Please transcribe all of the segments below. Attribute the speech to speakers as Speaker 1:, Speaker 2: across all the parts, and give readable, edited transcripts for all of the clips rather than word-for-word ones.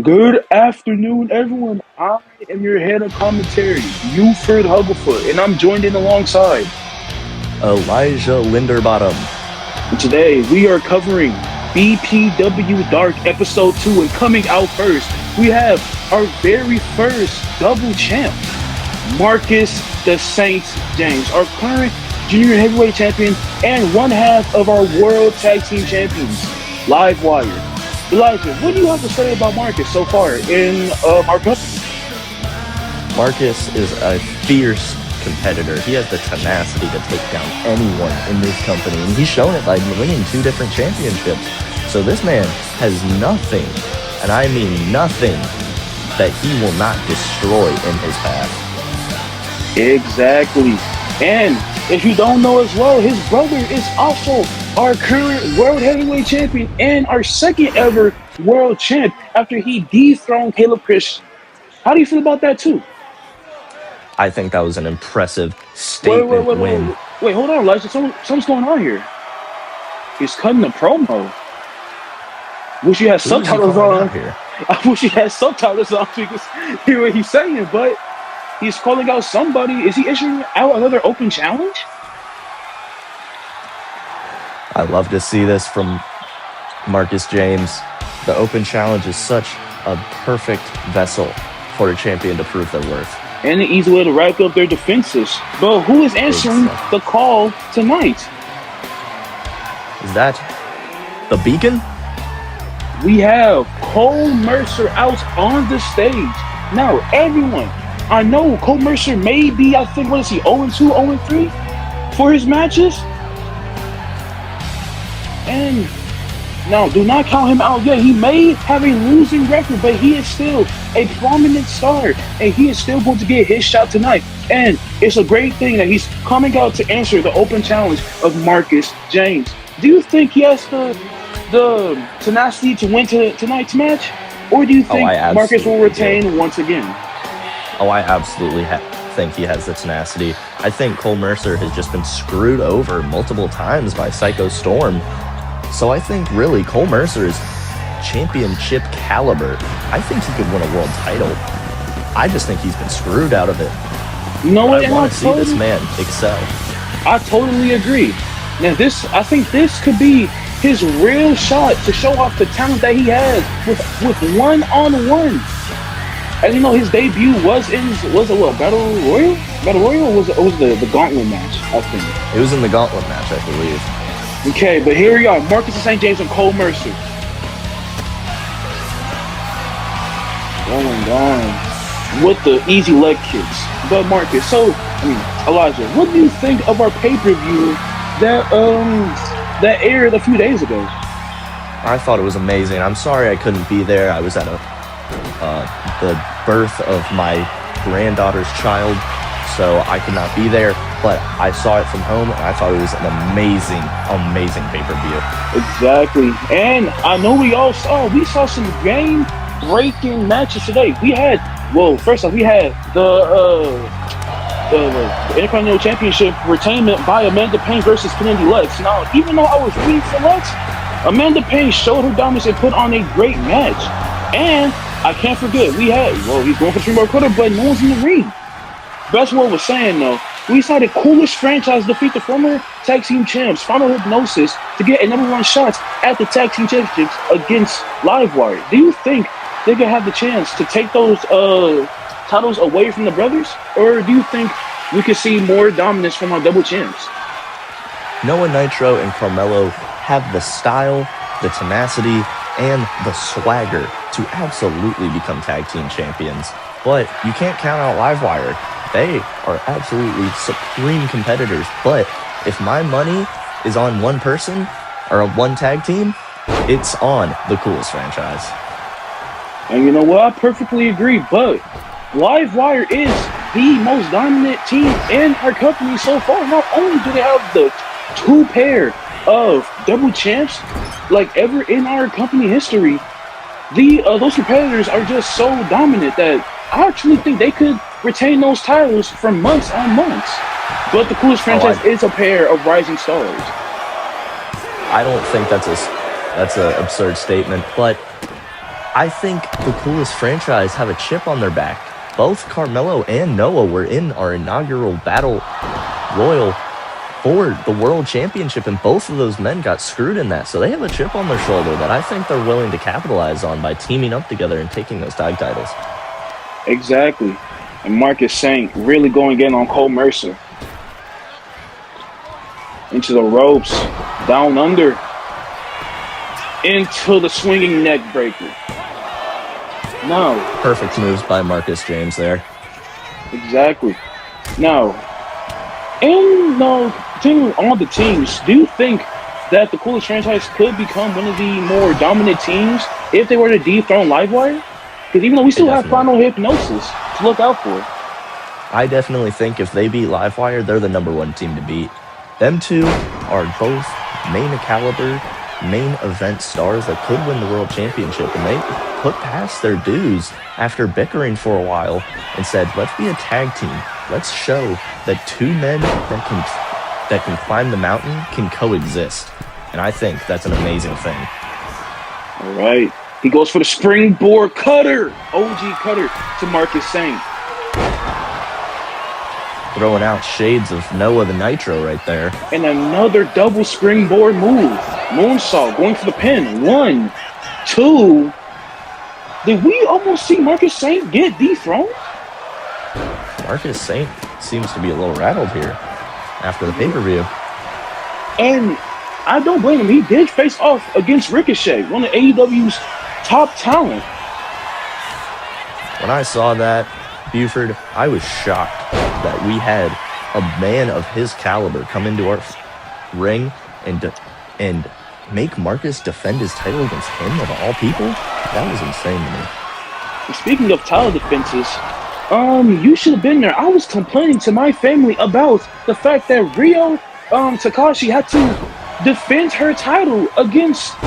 Speaker 1: Good afternoon, everyone. I am your head of commentary, Buford Hugglefoot, and I'm joined in alongside.
Speaker 2: Elijah Linderbottom.
Speaker 1: And today we are covering BPW Dark Episode 2, and coming out first, we have our very first double champ, Marcus the Saints James, our current junior heavyweight champion and one half of our world tag team champions, Live Wire. Elijah, what do you have to say about Marcus so far in our company?
Speaker 2: Marcus is a fierce competitor. He has the tenacity to take down anyone in this company, and he's shown it by winning 2 different championships. So this man has nothing, and I mean nothing, that he will not destroy in his path.
Speaker 1: Exactly. And if you don't know as well, his brother is also our current world heavyweight champion and our second ever world champ after he dethroned Caleb Christian. How do you feel about that too?
Speaker 2: I think that was an impressive
Speaker 1: Wait,
Speaker 2: statement win.
Speaker 1: wait, hold on, Elijah. Something's going on here. He's cutting a promo. Wish you had subtitles on.
Speaker 2: Here?
Speaker 1: I wish you had subtitles on so you could hear what he's saying, but he's calling out somebody. Is he issuing out another open challenge?
Speaker 2: I love to see this from Marcus James. The open challenge is such a perfect vessel for a champion to prove their worth.
Speaker 1: And an easy way to rack up their defenses. But who is answering the call tonight?
Speaker 2: Is that the Beacon?
Speaker 1: We have Cole Mercer out on the stage. Now, everyone, I know Cole Mercer may be, I think, what is he, 0-2, 0-3 for his matches? And now, do not count him out yet. He may have a losing record, but he is still a prominent star, and he is still going to get his shot tonight. And it's a great thing that he's coming out to answer the open challenge of Marcus James. Do you think he has the tenacity to win tonight's match? Or do you think Marcus will retain once again?
Speaker 2: I absolutely think he has the tenacity. I think Cole Mercer has just been screwed over multiple times by Psycho Storm. So I think really Cole Mercer is championship caliber. I think he could win a world title. I just think he's been screwed out of it.
Speaker 1: You know what?
Speaker 2: I want to see this man excel.
Speaker 1: I totally agree. Now I think this could be his real shot to show off the talent that he has with one-on-one. As you know, his debut was it Battle Royal? Battle Royal, or was it the Gauntlet match? I think
Speaker 2: it was in the Gauntlet match, I believe.
Speaker 1: Okay, but here we are, Marcus St. James and Cole Mercer. Going down with the easy leg kicks. But Marcus, Elijah, what do you think of our pay-per-view that aired a few days ago?
Speaker 2: I thought it was amazing. I'm sorry I couldn't be there. I was at the birth of my granddaughter's child, so I could not be there, but I saw it from home, and I thought it was an amazing pay-per-view.
Speaker 1: Exactly. And I know we saw some game-breaking matches today. First off, we had the Intercontinental Championship retainment by Amanda Payne versus Penelope Lex. Now, even though I was rooting for Lex, Amanda Payne showed her dominance and put on a great match. And I can't forget, he's going for the Streambar Quarter, but no one's in the ring. That's what I was saying, though. We saw the coolest franchise defeat the former tag team champs, Final Hypnosis, to get a #1 shot at the tag team championships against Livewire. Do you think they could have the chance to take those titles away from the brothers? Or do you think we could see more dominance from our double champs?
Speaker 2: Noah Nitro and Carmelo have the style, the tenacity, and the swagger to absolutely become tag team champions. But you can't count out Livewire. They are absolutely supreme competitors. But if my money is on one person or one tag team, it's on the coolest franchise.
Speaker 1: And you know what? I perfectly agree. But Livewire is the most dominant team in our company so far. Not only do they have the 2 pair of double champs like ever in our company history, those competitors are just so dominant that I actually think they could retain those titles for months on months. But the coolest franchise is a pair of rising stars.
Speaker 2: I don't think that's an absurd statement, but I think the coolest franchise have a chip on their back. Both Carmelo and Noah were in our inaugural battle royal for the world championship, and both of those men got screwed in that. So they have a chip on their shoulder that I think they're willing to capitalize on by teaming up together and taking those tag titles.
Speaker 1: Exactly. And Marcus Saint really going in on Cole Mercer. Into the ropes, down under, into the swinging neck breaker. No.
Speaker 2: Perfect moves by Marcus James there.
Speaker 1: Exactly. Now, and continuing on the teams, do you think that the coolest franchise could become one of the more dominant teams if they were to dethrone Livewire? Because even though we still have Final Hypnosis to look out for.
Speaker 2: I definitely think if they beat Livewire, they're the #1 team to beat. Them two are both main caliber, main event stars that could win the world championship, and they put past their dues after bickering for a while and said, let's be a tag team. Let's show that two men that can climb the mountain can coexist. And I think that's an amazing thing.
Speaker 1: All right. He goes for the springboard cutter, OG cutter to Marcus Saint.
Speaker 2: Throwing out shades of Noah the Nitro right there.
Speaker 1: And another double springboard move. Moonsault going for the pin. 1, 2. Did we almost see Marcus Saint get dethroned?
Speaker 2: Marcus Saint seems to be a little rattled here after the pay-per-view.
Speaker 1: And I don't blame him. He did face off against Ricochet, one of AEW's top talent.
Speaker 2: When I saw that, Buford, I was shocked that we had a man of his caliber come into our ring and make Marcus defend his title against him of all people. That was insane to me.
Speaker 1: And speaking of title defenses, you should have been there. I was complaining to my family about the fact that Ryo Takahashi had to defend her title against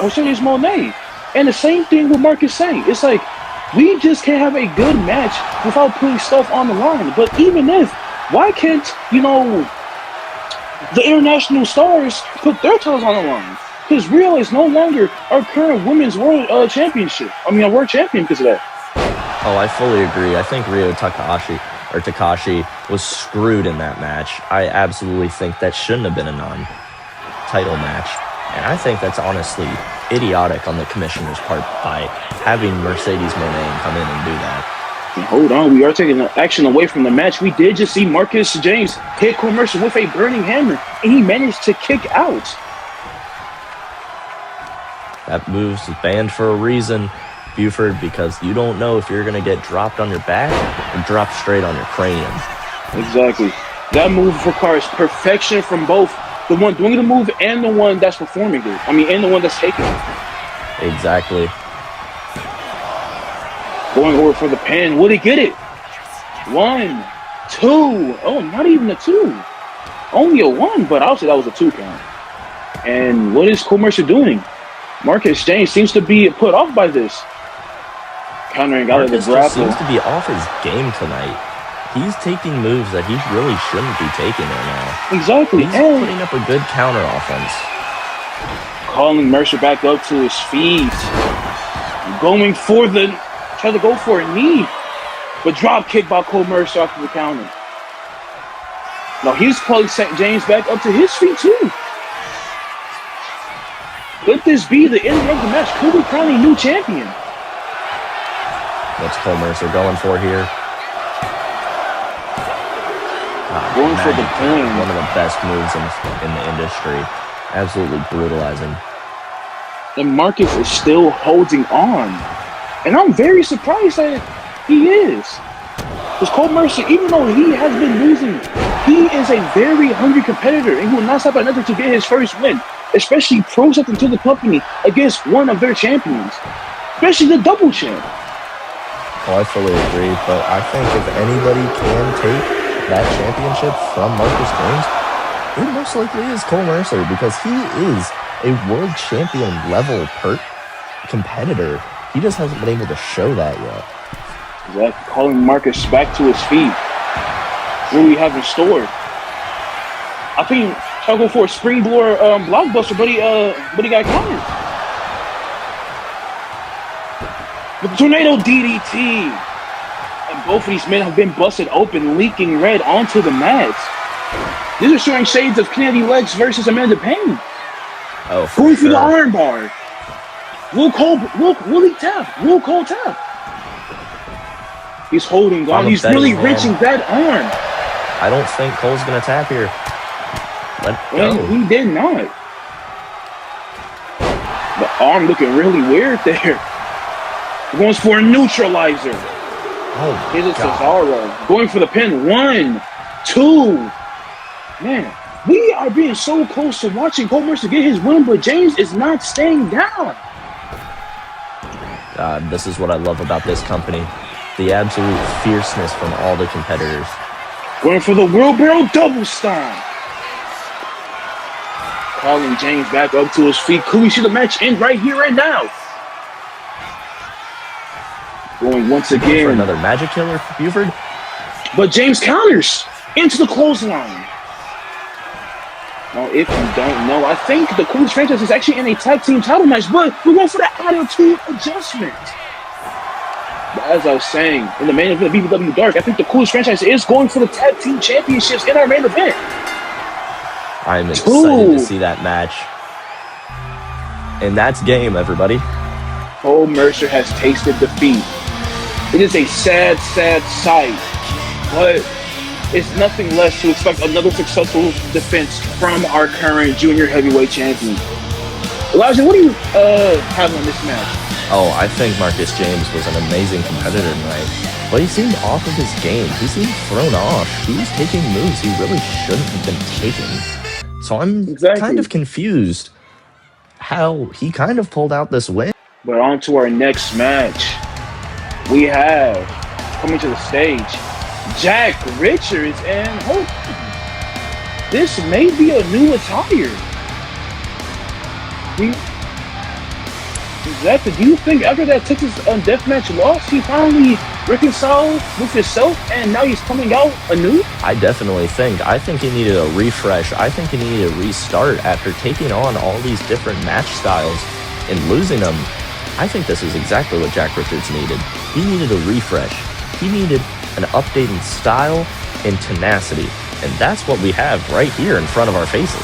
Speaker 1: Mercedes Moné. And the same thing with Marcus Saint. It's like, we just can't have a good match without putting stuff on the line. But even if, why can't, the international stars put their titles on the line? Because Ryo is no longer our current women's world championship. World champion because of that.
Speaker 2: Oh, I fully agree. I think Ryo Takahashi was screwed in that match. I absolutely think that shouldn't have been a non-title match. And I think that's honestly idiotic on the commissioner's part by having Mercedes Moné come in and do that.
Speaker 1: And hold on, we are taking action away from the match. We did just see Marcus James hit Cole Mercer with a burning hammer, and he managed to kick out.
Speaker 2: That move's banned for a reason, Buford, because you don't know if you're going to get dropped on your back or dropped straight on your cranium.
Speaker 1: Exactly. That move requires perfection from both the one doing the move and the one that's performing it. And the one that's taking it.
Speaker 2: Exactly.
Speaker 1: Going over for the pin. Will he get it? 1, 2. Oh, not even a 2. Only a 1, but I'll say that was a 2 count. And what is Cole Mercer doing? Marcus James seems to be put off by this. Countering out of the grapple.
Speaker 2: Seems to be off his game tonight. He's taking moves that he really shouldn't be taking right now.
Speaker 1: Exactly.
Speaker 2: He's putting up a good counter offense.
Speaker 1: Calling Mercer back up to his feet. Going for try to go for a knee. But drop kick by Cole Mercer after the counter. Now he's calling St. James back up to his feet too. Could this be the end of the match? Could we crown a new champion?
Speaker 2: What's Cole Mercer going for here?
Speaker 1: Going for the pin.
Speaker 2: One of the best moves in the industry. Absolutely brutalizing.
Speaker 1: And Marcus is still holding on. And I'm very surprised that he is. Because Cole Mercer, even though he has been losing, he is a very hungry competitor. And he will not stop at nothing to get his first win. Especially prove something to the company against one of their champions. Especially the double champ.
Speaker 2: Oh, I fully agree. But I think if anybody can take that championship from Marcus James, it most likely is Cole Mercer, because he is a world champion level competitor. He just hasn't been able to show that yet.
Speaker 1: Exactly. Calling Marcus back to his feet. What do we have in store? I think I'll go for a springboard blockbuster, but he got countered. With the tornado DDT. And both of these men have been busted open, leaking red onto the mats. These are showing shades of Kennedy Legs versus Amanda Payne.
Speaker 2: Oh, for
Speaker 1: Going
Speaker 2: sure.
Speaker 1: for the armbar. Willie tap. Will Cole tap. He's holding on. He's really wrenching that arm.
Speaker 2: I don't think Cole's going to tap here.
Speaker 1: And he did not. The arm looking really weird there. Going for a neutralizer.
Speaker 2: Oh,
Speaker 1: here's a Cesaro. Going for the pin. 1, 2. Man, we are being so close to watching Cole Mercer get his win, but James is not staying down.
Speaker 2: This is what I love about this company. The absolute fierceness from all the competitors.
Speaker 1: Going for the wheelbarrow double stomp. Calling James back up to his feet. Could we see the match end right here, right now? Going once again.
Speaker 2: For another magic killer, Buford.
Speaker 1: But James counters into the clothesline. Now, if you don't know, I think the Coolest franchise is actually in a tag team title match, but we're going for the attitude adjustment. But as I was saying, in the main event of BPW Dark, I think the Coolest franchise is going for the tag team championships in our main event.
Speaker 2: I'm excited to see that match. And that's game, everybody.
Speaker 1: Cole Mercer has tasted defeat. It is a sad, sad sight, but it's nothing less to expect another successful defense from our current junior heavyweight champion. Elijah, what do you have on this match?
Speaker 2: Oh, I think Marcus James was an amazing competitor tonight, but he seemed off of his game. He seemed thrown off. He was taking moves he really shouldn't have been taking. So I'm kind of confused how he kind of pulled out this win.
Speaker 1: But on to our next match. We have, coming to the stage, Jack Richards and Hope. This may be a new attire. Exactly. Do you think after that Texas Deathmatch loss, he finally reconciled with himself and now he's coming out anew?
Speaker 2: I definitely think. I think he needed a refresh. I think he needed a restart after taking on all these different match styles and losing them. I think this is exactly what Jack Richards needed. He needed a refresh. He needed an updated style and tenacity. And that's what we have right here in front of our faces.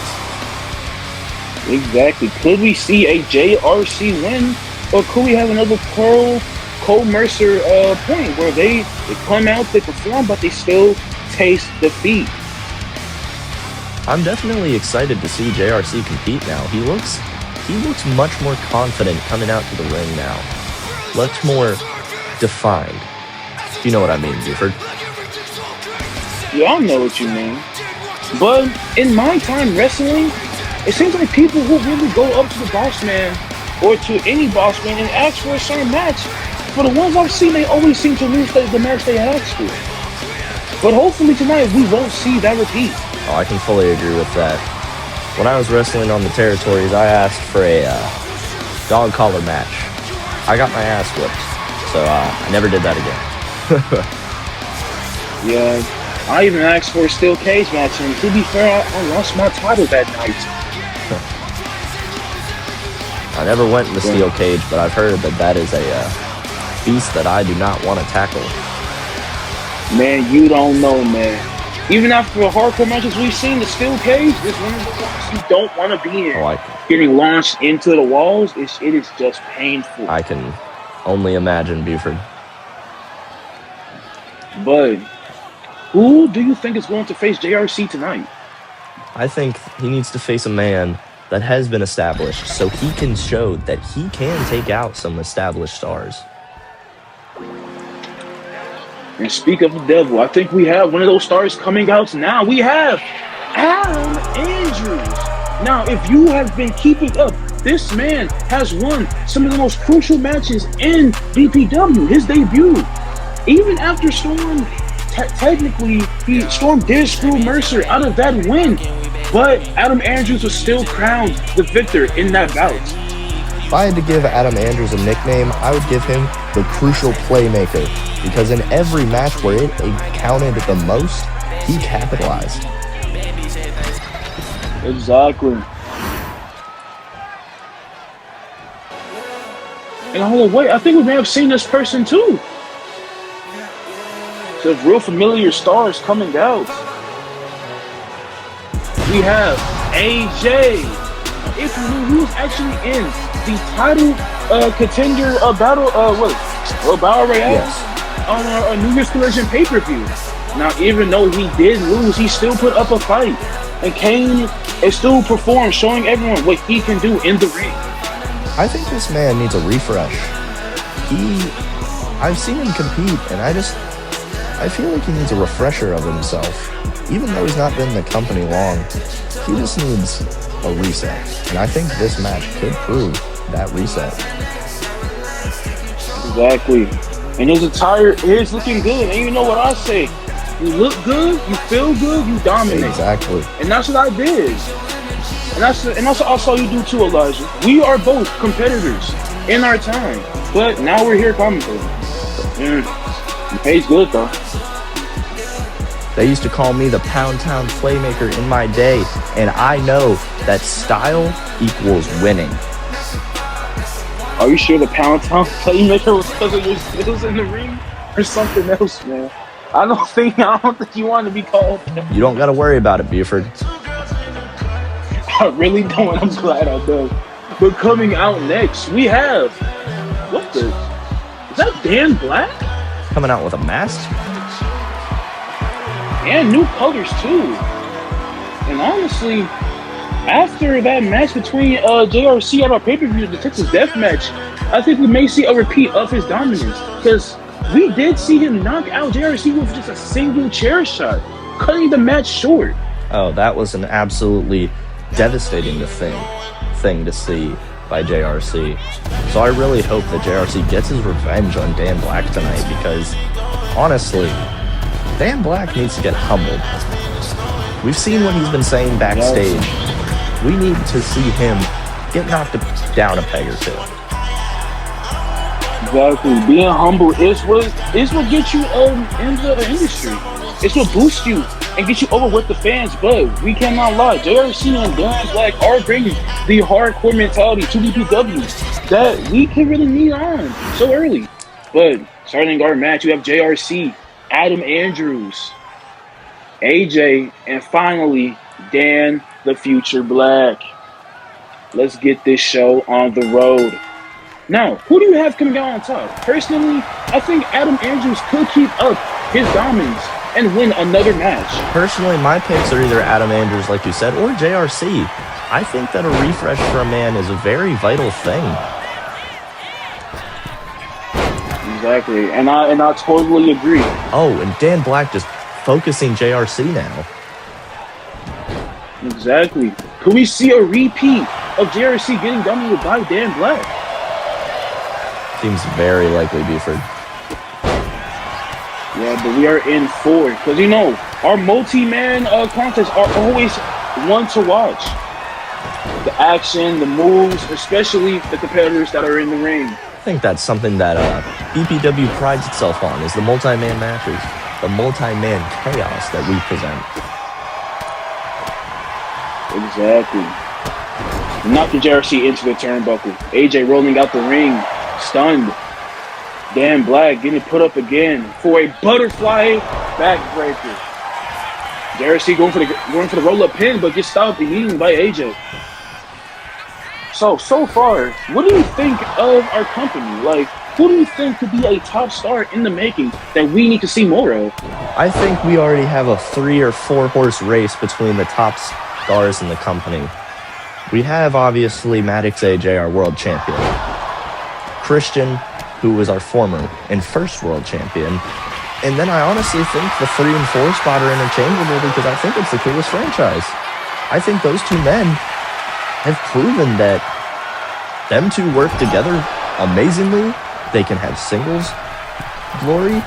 Speaker 1: Exactly. Could we see a JRC win? Or could we have another Cole Mercer point where they come out, they perform, but they still taste defeat?
Speaker 2: I'm definitely excited to see JRC compete now. He looks much more confident coming out to the ring now. Much more defined. You know what I mean, Buford?
Speaker 1: Yeah, I know what you mean. But in my time wrestling, it seems like people who really go up to the boss man or to any boss man and ask for a certain match, for the ones I've seen, they always seem to lose the match they asked for. But hopefully tonight we won't see that repeat.
Speaker 2: Oh, I can fully agree with that. When I was wrestling on the territories, I asked for a dog collar match. I got my ass whipped, so I never did that again.
Speaker 1: Yeah, I even asked for a steel cage match, and to be fair, I lost my title that night.
Speaker 2: I never went in the steel cage, but I've heard that is a beast that I do not want to tackle.
Speaker 1: Man, you don't know, man. Even after the hardcore matches we've seen, the steel cage is one of the ones you don't want to be in. Getting launched into the walls, it is just painful.
Speaker 2: I can only imagine, Buford.
Speaker 1: But who do you think is going to face JRC tonight?
Speaker 2: I think he needs to face a man that has been established so he can show that he can take out some established stars.
Speaker 1: And speak of the devil, I think we have one of those stars coming out now. We have Adam Andrews. Now, if you have been keeping up, this man has won some of the most crucial matches in BPW, his debut. Even after Storm, technically, Storm did screw Mercer out of that win, but Adam Andrews was still crowned the victor in that bout.
Speaker 2: If I had to give Adam Andrews a nickname, I would give him the Crucial Playmaker, because in every match where it counted the most, he capitalized.
Speaker 1: Exactly. And hold on, wait, I think we may have seen this person too. So real familiar stars coming out. We have AJ. If you knew, he was actually in the title contender battle, battle royale
Speaker 2: Yes.
Speaker 1: on a New Year's Collision pay-per-view. Now, even though he did lose, he still put up a fight and came and still performed, showing everyone what he can do in the ring.
Speaker 2: I think this man needs a refresh. I've seen him compete, and I feel like he needs a refresher of himself. Even though he's not been in the company long, he just needs a reset. And I think this match could prove that reset.
Speaker 1: Exactly. And his attire is looking good. And you know what I say? You look good, you feel good, you dominate.
Speaker 2: Exactly.
Speaker 1: And that's what I did. And that's what I saw you do too, Elijah. We are both competitors in our time. But now we're here commentating. It pays good though.
Speaker 2: They used to call me the Pound Town Playmaker in my day, and I know that style equals winning.
Speaker 1: Are you sure the Pound Town Playmaker was because of your skills in the ring or something else, man? I don't think you want to be called.
Speaker 2: You don't got to worry about it, Buford.
Speaker 1: I really don't, and I'm glad I don't. But coming out next, we have is that Dan Black?
Speaker 2: Coming out with a mask?
Speaker 1: And new colors too. And honestly, after that match between JRC at our pay-per-view, the Texas Death Match, I think we may see a repeat of his dominance. Because we did see him knock out JRC with just a single chair shot, cutting the match short.
Speaker 2: Oh, that was an absolutely devastating thing to see by JRC. So I really hope that JRC gets his revenge on Dan Black tonight, because honestly, Dan Black needs to get humbled. We've seen what he's been saying backstage. We need to see him get knocked down a peg or two.
Speaker 1: Exactly. Being humble is what gets you in the industry. It's what boosts you and gets you over with the fans. But we cannot lie. JRC and Dan Black are bringing the hardcore mentality to BPW that we can really need on so early. But starting our match, we have JRC, Adam Andrews, AJ, and finally, Dan the Future Black. Let's get this show on the road. Now, who do you have coming out on top? Personally, I think Adam Andrews could keep up his dominance and win another match.
Speaker 2: Personally, my picks are either Adam Andrews, like you said, or JRC. I think that a refresh for a man is a very vital thing.
Speaker 1: Exactly, and I totally agree.
Speaker 2: Oh, and Dan Black just focusing JRC now.
Speaker 1: Exactly. Could we see a repeat of JRC getting dominated by Dan Black?
Speaker 2: Seems very likely, Buford.
Speaker 1: Yeah, but we are in 4 because our multi-man contests are always one to watch. The action, the moves, especially the competitors that are in the ring.
Speaker 2: I think that's something that BPW prides itself on, is the multi-man matches, the multi-man chaos that we present.
Speaker 1: Exactly. Knocking JRC into the turnbuckle. AJ rolling out the ring, stunned. Dan Black getting put up again for a butterfly backbreaker. JRC going for the roll-up pin, but gets stopped immediately by AJ. So far, what do you think of our company? Like, who do you think could be a top star in the making that we need to see more of?
Speaker 2: I think we already have a 3 or 4 horse race between the top stars in the company. We have, obviously, Maddox AJ, our world champion. Christian, who was our former and first world champion. And then I honestly think the 3 and 4 spot are interchangeable, because I think it's the coolest franchise. I think those two men have proven that them two work together amazingly. They can have singles glory.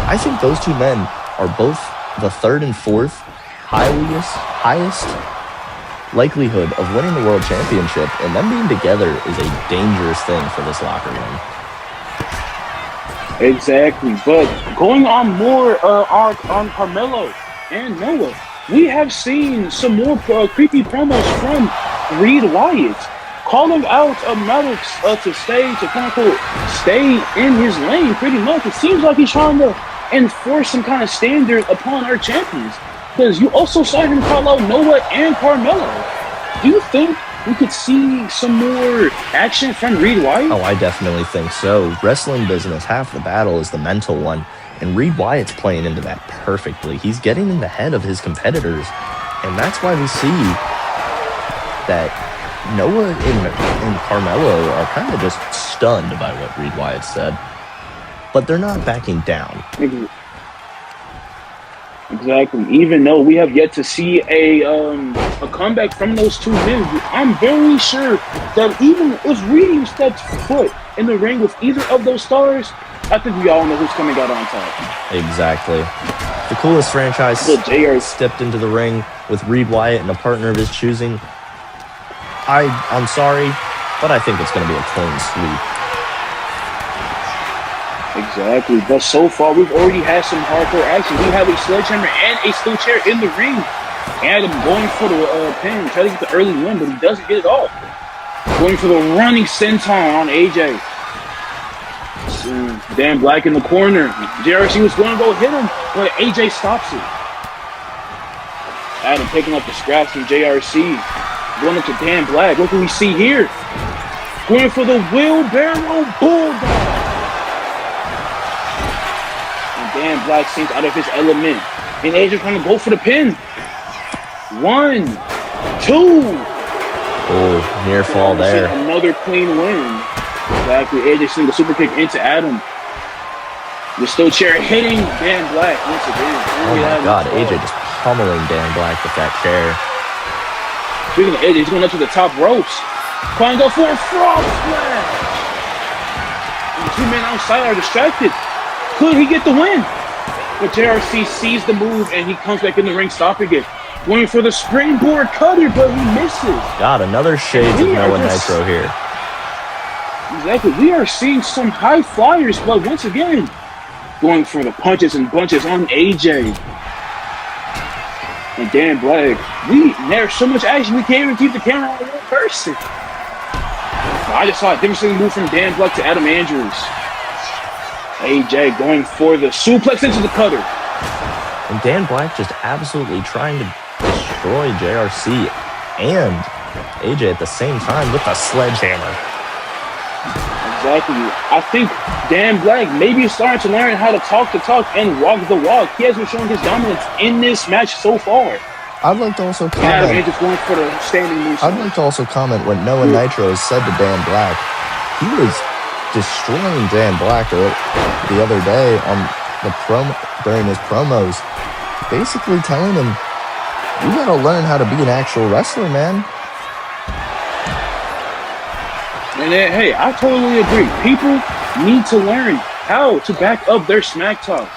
Speaker 2: I think those two men are both the 3rd and 4th highest likelihood of winning the world championship, and them being together is a dangerous thing for this locker room.
Speaker 1: Exactly, but going on more on Carmelo and Noah, we have seen some more creepy promos from Reed Wyatt. calling out Maddox to quote unquote stay in his lane pretty much. It seems like he's trying to enforce some kind of standard upon our champions. Because you also saw him call out Noah and Carmelo. Do you think we could see some more action from Reed Wyatt?
Speaker 2: Oh, I definitely think so. Wrestling business, half the battle is the mental one. And Reed Wyatt's playing into that perfectly. He's getting in the head of his competitors. And that's why we see that Noah and Carmelo are kind of just stunned by what Reed Wyatt said. But they're not backing down.
Speaker 1: Exactly. Even though we have yet to see a comeback from those two men, I'm very sure that even if Reed steps foot in the ring with either of those stars, I think we all know who's coming out on top.
Speaker 2: Exactly. The Coolest Franchise stepped into the ring with Reed Wyatt and a partner of his choosing. I'm sorry, but I think it's going to be a clean sweep.
Speaker 1: Exactly. But so far, we've already had some hardcore action. We have a sledgehammer and a steel chair in the ring. Adam going for the pin, trying to get the early win, but he doesn't get it off. Going for the running senton on AJ. Dan Black in the corner. JRC was going to go hit him, but AJ stops it. Adam picking up the scraps from JRC. Going up to Dan Black. What can we see here? Going for the wheelbarrow bulldog. And Dan Black seems out of his element. And AJ trying to go for the pin. 1, 2.
Speaker 2: Oh, near fall there.
Speaker 1: Another clean win. Exactly. AJ sending a super kick into Adam. The steel chair hitting Dan Black once again.
Speaker 2: Oh my God, AJ just pummeling Dan Black with that chair.
Speaker 1: Speaking of AJ, he's going up to the top ropes. Trying to go for a frog splash. And the two men outside are distracted. Could he get the win? But JRC sees the move and he comes back in the ring, stopping it. Going for the springboard cutter, but he misses.
Speaker 2: God, another shades of Noah Nitro here.
Speaker 1: Exactly. We are seeing some high flyers, but once again, going for the punches and bunches on AJ. And Dan Black. There's so much action, we can't even keep the camera on one person. I just saw a devastating move from Dan Black to Adam Andrews. AJ going for the suplex into the cutter.
Speaker 2: And Dan Black just absolutely trying to destroy JRC and AJ at the same time with a sledgehammer.
Speaker 1: Exactly. I think Dan Black maybe is starting to learn how to talk the talk and walk the walk. He has been showing his dominance in this match so far.
Speaker 2: I'd like to also comment.
Speaker 1: Adam Andrews going for the standing move.
Speaker 2: I'd like to also comment what Noah Nitro has said to Dan Black. He was destroying Dan Black the other day on the during his promos, basically telling him, "You gotta learn how to be an actual wrestler, man."
Speaker 1: And then, hey, I totally agree. People need to learn how to back up their smack talk.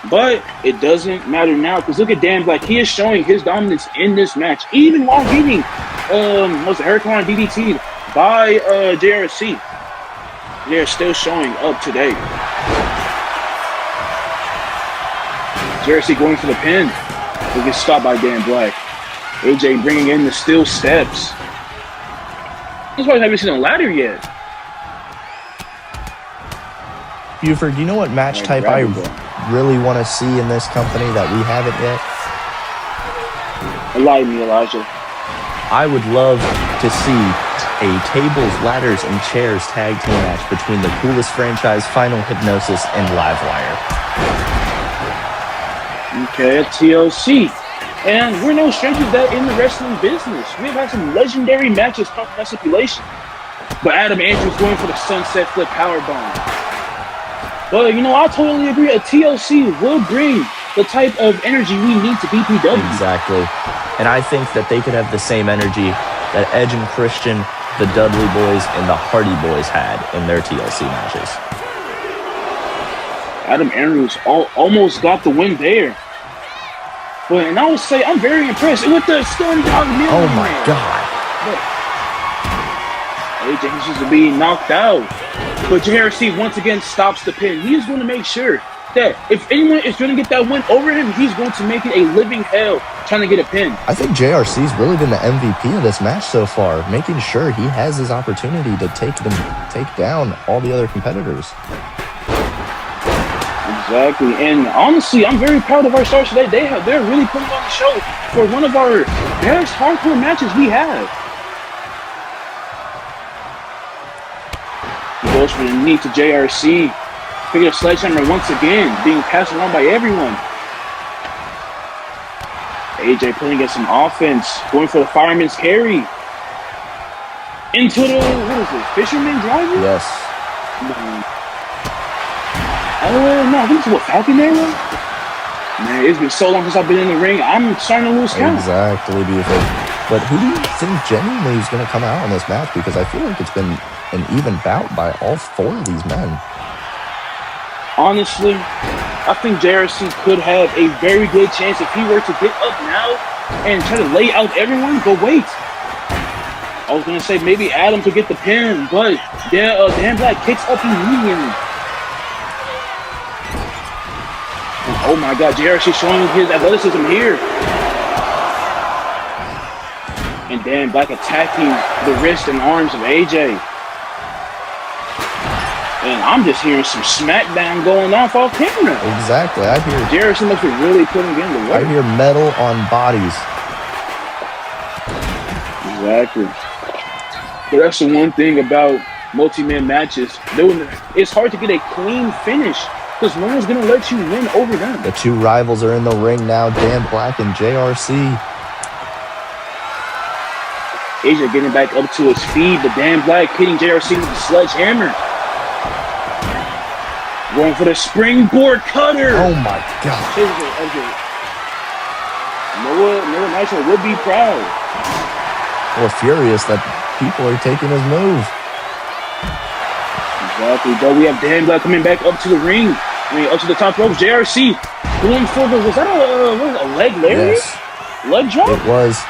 Speaker 1: But it doesn't matter now, because look at Dan Black. He is showing his dominance in this match. Even while getting Hurricane DDT by JRC. They're still showing up today. JRC going for the pin. He gets stopped by Dan Black. AJ bringing in the steel steps. That's why I haven't seen a ladder yet.
Speaker 2: Buford, do you know what match type I really want to see in this company that we haven't yet?
Speaker 1: Enlighten me, Elijah.
Speaker 2: I would love to see a tables, ladders, and chairs tag team match between the Coolest Franchise, Final Hypnosis, and Livewire.
Speaker 1: Okay, TLC. And we're no strangers that in the wrestling business. We've had some legendary matches come from that stipulation. But Adam Andrews going for the sunset flip powerbomb. But, I totally agree. A TLC will bring the type of energy we need to BPW.
Speaker 2: Exactly. And I think that they could have the same energy that Edge and Christian, the Dudley Boys, and the Hardy Boys had in their TLC matches.
Speaker 1: Adam Andrews almost got the win there. And I would say I'm very impressed with the Stone Dog Million.
Speaker 2: Oh my God.
Speaker 1: AJ is just being knocked out. But JRC once again stops the pin. He is going to make sure that if anyone is going to get that win over him, he's going to make it a living hell trying to get a pin.
Speaker 2: I think JRC's really been the MVP of this match so far, making sure he has his opportunity to take down all the other competitors.
Speaker 1: Exactly, and honestly, I'm very proud of our stars today. They're really putting on the show for one of our best hardcore matches we have. He goes for the knee to JRC. Picking up sledgehammer once again, being passed around by everyone. AJ putting in some offense, going for the fireman's carry. Into the, what is it, fisherman driver?
Speaker 2: Yes.
Speaker 1: No, I think it's what, Falcon Arrow? Man, it's been so long since I've been in the ring, I'm starting to lose count.
Speaker 2: Exactly, beautiful. But who do you think genuinely is going to come out in this match? Because I feel like it's been an even bout by all four of these men.
Speaker 1: Honestly, I think JRC could have a very good chance if he were to get up now and try to lay out everyone, but wait. I was going to say maybe Adam could get the pin, but Dan Black kicks up immediately. And oh my God, JRC showing his athleticism here. And Dan Black attacking the wrist and arms of AJ. And I'm just hearing some smackdown going off camera.
Speaker 2: Exactly. I hear
Speaker 1: JRC must be really putting in the work.
Speaker 2: I hear metal on bodies.
Speaker 1: Exactly. But that's the one thing about multi-man matches. It's hard to get a clean finish because no one's going to let you win over them.
Speaker 2: The two rivals are in the ring now, Dan Black and JRC.
Speaker 1: AJ getting back up to his feet, but Dan Black hitting JRC with the sledgehammer. Going for the springboard cutter.
Speaker 2: Oh my God.
Speaker 1: Noah Nitro would be proud.
Speaker 2: We're furious that people are taking his move.
Speaker 1: Exactly. But we have Dan Black coming back up to the ring. Up to the top ropes. JRC going for the, was that a leg lariat?
Speaker 2: Yes.
Speaker 1: Leg drop?
Speaker 2: It was.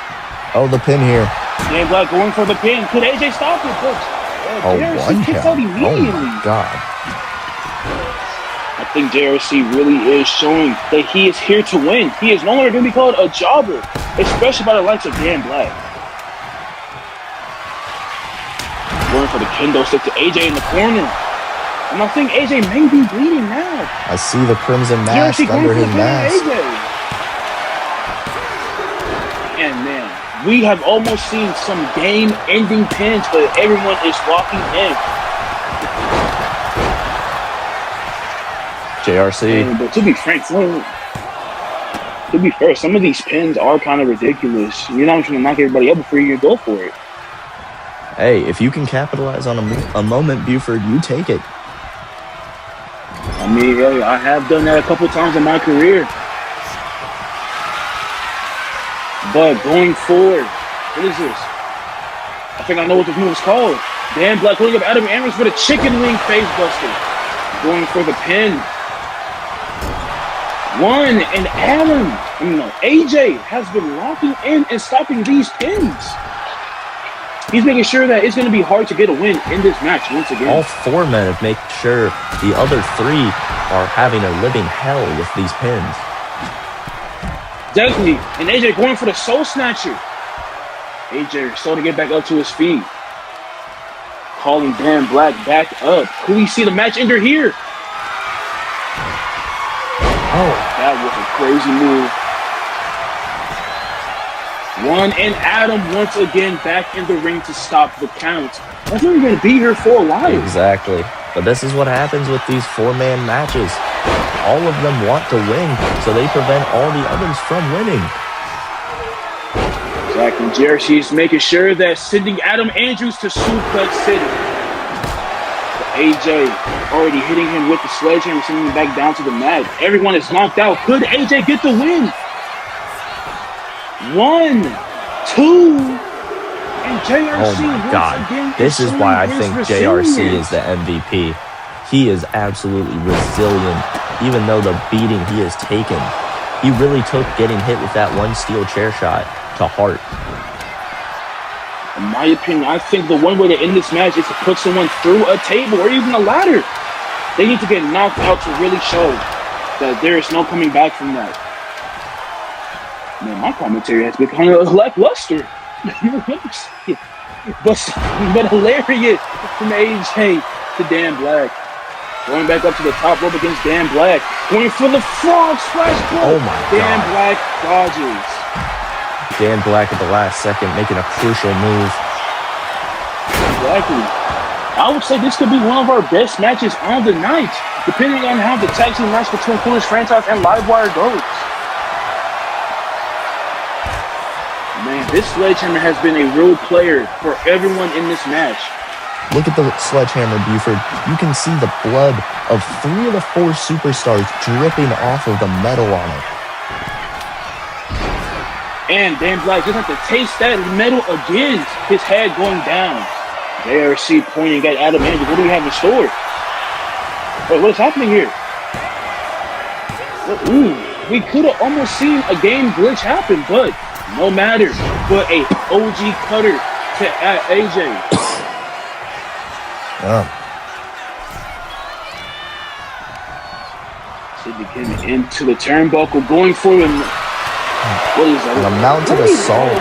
Speaker 2: Oh, the pin here.
Speaker 1: Dan Black going for the pin. Could AJ stop it, folks? JRC kicks out immediately.
Speaker 2: Oh my God.
Speaker 1: I think JRC really is showing that he is here to win. He is no longer going to be called a jobber, especially by the likes of Dan Black. Going for the kendo stick to AJ in the corner. And I think AJ may be bleeding now.
Speaker 2: I see the crimson mask under his mask.
Speaker 1: AJ. And man, we have almost seen some game-ending pins, but everyone is walking in.
Speaker 2: JRC.
Speaker 1: But to be frank, to be fair, some of these pins are kind of ridiculous. You're not trying to knock everybody up before you go for it.
Speaker 2: Hey, if you can capitalize on a moment, Buford, you take it.
Speaker 1: I mean, hey, I have done that a couple times in my career. But going forward, what is this? I think I know what this move is called. Dan Black pulling up Adam Aarons for the chicken wing face buster. Going for the pin. And AJ has been locking in and stopping these pins. He's making sure that it's going to be hard to get a win in this match once again.
Speaker 2: All four men have made sure the other three are having a living hell with these pins.
Speaker 1: Definitely. And AJ going for the soul snatcher. AJ starting to get back up to his feet. Calling Dan Black back up. Could we see the match ender here? Oh, that was a crazy move. And Adam once again back in the ring to stop the count. I think we're going to be here for a while.
Speaker 2: Exactly. But this is what happens with these four-man matches. All of them want to win, so they prevent all the others from winning.
Speaker 1: Exactly. JRC is making sure that sending Adam Andrews to Suplex City. AJ already hitting him with the sledgehammer, sending him back down to the mat. Everyone is knocked out. Could AJ get the win? 1, 2, and JRC.
Speaker 2: Oh my God. This is why I think JRC is the MVP. He is absolutely resilient, even though the beating he has taken. He really took getting hit with that one steel chair shot to heart.
Speaker 1: In my opinion, I think the one way to end this match is to put someone through a table or even a ladder. They need to get knocked out to really show that there is no coming back from that. Man, my commentary has been kind of lackluster. but hilarious from AJ to Dan Black. Going back up to the top rope against Dan Black. Going for the frog splash club.
Speaker 2: Oh my
Speaker 1: Dan
Speaker 2: God.
Speaker 1: Black dodges.
Speaker 2: Dan Black at the last second making a crucial move.
Speaker 1: Exactly. I would say this could be one of our best matches on the night, depending on how the tag team match between Foolish Franchise and Livewire goes. Man, this Sledgehammer has been a real player for everyone in this match.
Speaker 2: Look at the sledgehammer, Buford. You can see the blood of 3 of the 4 superstars dripping off of the metal on it.
Speaker 1: And Dan Black just have to taste that metal again. His head going down. JRC pointing at Adam Andrews. What do we have in store? Wait, what is happening here? Ooh, we could have almost seen a game glitch happen, but no matter. But a OG cutter to AJ. Sidney getting into the turnbuckle, going for him. What is that?
Speaker 2: A mounted assault.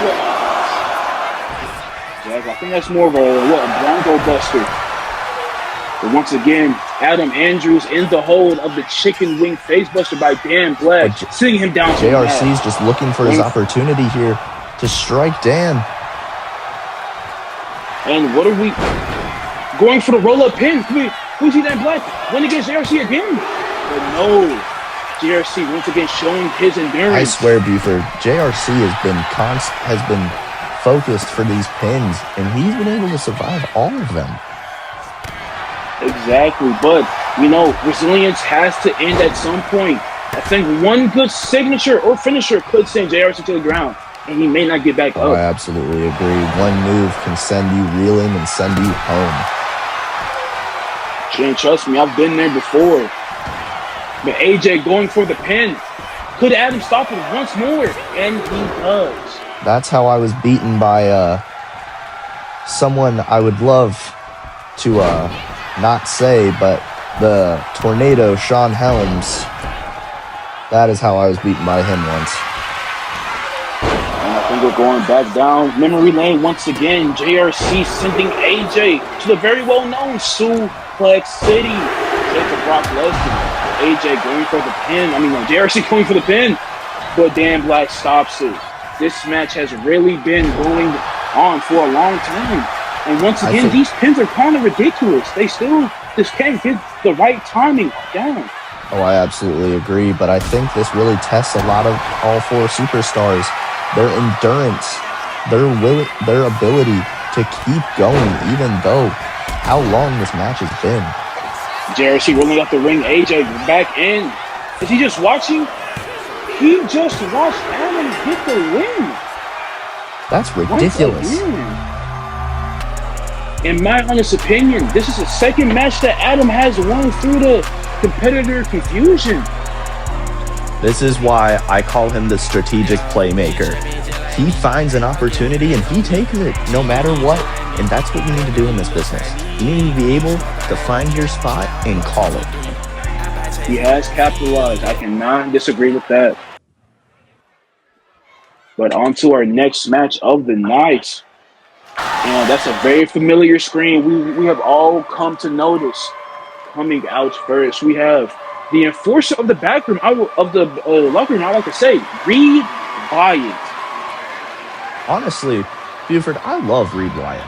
Speaker 1: Yeah, I think that's more of a Bronco Buster. But once again, Adam Andrews in the hold of the chicken wing face buster by Dan Black, sitting him down.
Speaker 2: JRC's just looking for his opportunity here to strike Dan.
Speaker 1: And what are we going for the roll-up pin? We see Dan Black win against JRC again. But no, JRC once again showing his endurance.
Speaker 2: I swear, Buford, JRC has been focused for these pins, and he's been able to survive all of them.
Speaker 1: Exactly, but we know resilience has to end at some point. I think one good signature or finisher could send JRC to the ground, and he may not get back up.
Speaker 2: I absolutely agree. One move can send you reeling and send you home.
Speaker 1: Shane, trust me, I've been there before. But AJ going for the pin. Could Adam stop it once more? And he does.
Speaker 2: That's how I was beaten by someone I would love to not say, but the Tornado Sean Helms. That is how I was beaten by him once.
Speaker 1: And I think we're going back down memory lane once again. JRC sending AJ to the very well-known Suplex City. It's a Brock Lesnar. AJ going for the pin. JRC going for the pin. But Dan Black stops it. This match has really been going on for a long time. And once again, these pins are kind of ridiculous. They still just can't get the right timing down.
Speaker 2: Oh, I absolutely agree. But I think this really tests a lot of all 4 superstars. Their endurance, their ability to keep going, even though how long this match has been.
Speaker 1: JRC rolling up the ring. AJ back in. Is he just watching? He just watched Adam get the win.
Speaker 2: That's ridiculous.
Speaker 1: In my honest opinion, this is the second match that Adam has won through the competitor confusion.
Speaker 2: This is why I call him the strategic playmaker. He finds an opportunity and he takes it no matter what. And that's what you need to do in this business. You need to be able to find your spot and call it.
Speaker 1: He has capitalized. I cannot disagree with that. But on to our next match of the night. And that's a very familiar screen we have all come to notice. Coming out first, we have the enforcer of the backroom, of the locker room, I like to say, Reed Wyatt.
Speaker 2: Honestly, Buford, I love Reed Wyatt.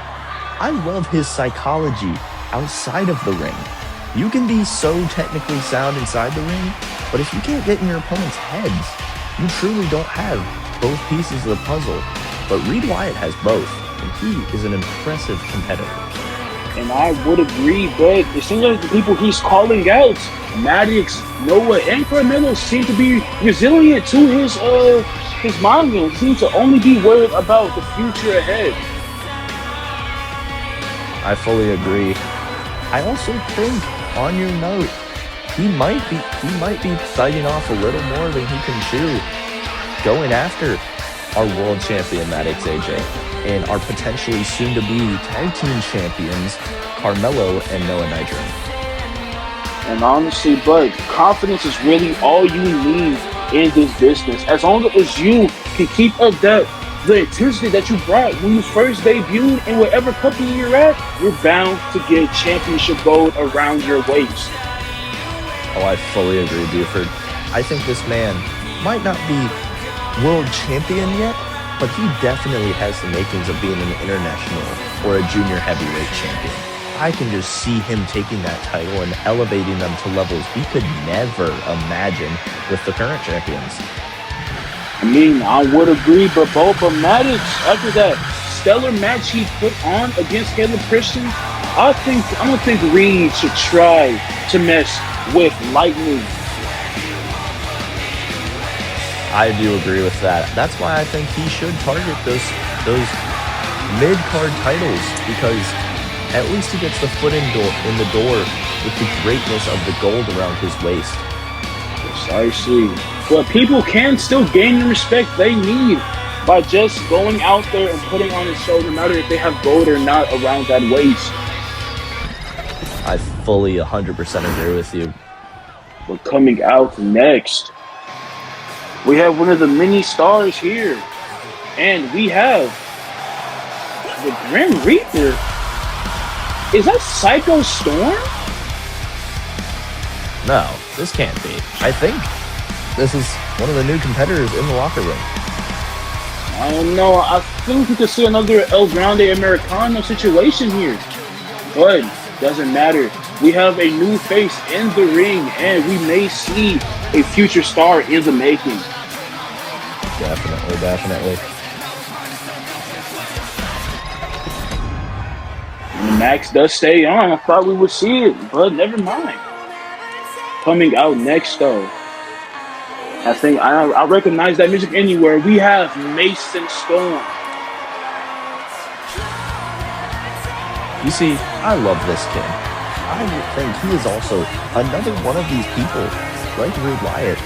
Speaker 2: I love his psychology outside of the ring. You can be so technically sound inside the ring, but if you can't get in your opponent's heads, you truly don't have both pieces of the puzzle. But Reed Wyatt has both, and he is an impressive competitor.
Speaker 1: And I would agree, but it seems like the people he's calling out, Maddox, Noah, and Carmelo, seem to be resilient to his mind games. Seem to only be worried about the future ahead.
Speaker 2: I fully agree. I also think, on your note, he might be biting off a little more than he can chew, going after our world champion Maddox AJ and our potentially soon to be tag team champions Carmelo and Noah Nitro.
Speaker 1: And honestly, bud, confidence is really all you need in this business. As long as you can keep up the intensity that you brought when you first debuted in whatever company you're at, you're bound to get championship gold around your waist.
Speaker 2: Oh, I fully agree, Buford. I think this man might not be world champion yet, but he definitely has the makings of being an international or a junior heavyweight champion. I can just see him taking that title and elevating them to levels we could never imagine with the current champions.
Speaker 1: I mean, I would agree, but Boba Matic, after that stellar match he put on against Caleb Christian, I don't think Reed should try to mess with Lightning.
Speaker 2: I do agree with that. That's why I think he should target those mid-card titles, because at least he gets the foot in the door with the greatness of the gold around his waist.
Speaker 1: Precisely. But people can still gain the respect they need by just going out there and putting on a show, no matter if they have gold or not around that waist.
Speaker 2: I fully 100% agree with you.
Speaker 1: But coming out next, we have one of the mini stars here. And we have the Grim Reaper. Is that Psycho Storm?
Speaker 2: No, this can't be. I think this is one of the new competitors in the locker room.
Speaker 1: I don't know. I think we could see another El Grande Americano situation here. But doesn't matter. We have a new face in the ring, and we may see a future star in the making.
Speaker 2: Definitely.
Speaker 1: Max does stay on. I thought we would see it, but never mind. Coming out next, though, I think I recognize that music anywhere. We have Mason Storm.
Speaker 2: You see, I love this kid. I think he is also another one of these people, like Rude Wyatt,